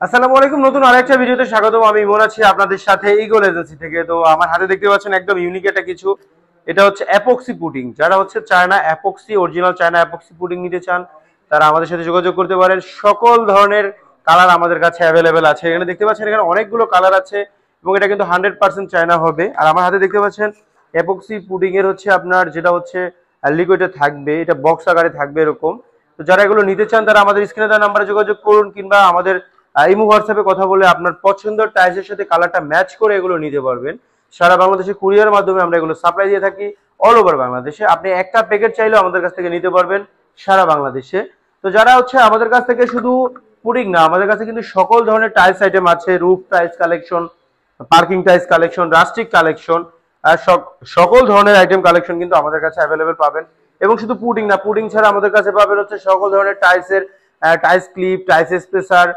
আসসালামু আলাইকুম, নতুন আরেকটা ভিডিওতে স্বাগতম। আমি ইমন আছি আপনাদের সাথে ইগল এজেন্সি থেকে। তো আমার হাতে দেখতে পাচ্ছেন একদম ইউনিক একটা কিছু। এটা হচ্ছে অ্যাপক্সি পুডিং। যারা হচ্ছে China epoxy, original China epoxy pudding নিতে চান তারা আমাদের সাথে যোগাযোগ করতে পারেন। সকল ধরনের কালার আমাদের কাছে অ্যাভেলেবেল আছে। এখানে দেখতে পাচ্ছেন এখানে অনেকগুলো কালার আছে এবং এটা কিন্তু 100% চায়না হবে। আর আমার হাতে দেখতে পাচ্ছেন অ্যাপক্সি পুডিং এর হচ্ছে আপনার যেটা হচ্ছে লিকুইডে থাকবে, এটা বক্স আকারে থাকবে এরকম। তো যারা এগুলো নিতে চান তারা আমাদের স্ক্রিনে দেওয়া নাম্বারে যোগাযোগ করুন, কিংবা আমাদের ইমো হোয়াটসঅ্যাপে কথা বলে আপনার পছন্দের টাইলসের সাথে কালারটা ম্যাচ করে এগুলো নিতে পারবেন। সারা বাংলাদেশে কুরিয়ার মাধ্যমে আমরা এগুলো সাপ্লাই দিয়ে থাকি অল ওভার বাংলাদেশে। আপনি একটা প্যাকেট চাইলেও আমাদের কাছ থেকে নিতে পারবেন সারা বাংলাদেশে। তো যারা হচ্ছে আমাদের কাছ থেকে শুধু পুডিং না, আমাদের কাছে কিন্তু সকল ধরনের টাইলস আইটেম আছে, roof tiles collection, parking tiles collection, rustic collection, আর সকল ধরনের আইটেম কালেকশন কিন্তু আমাদের কাছে অ্যাভেলেবেল পাবেন। এবং শুধু পুডিং না, পুডিং ছাড়া আমাদের কাছে পাবেন হচ্ছে সকল ধরনের টাইলসের টাইলস ক্লিপ, টাইলস স্পেসার,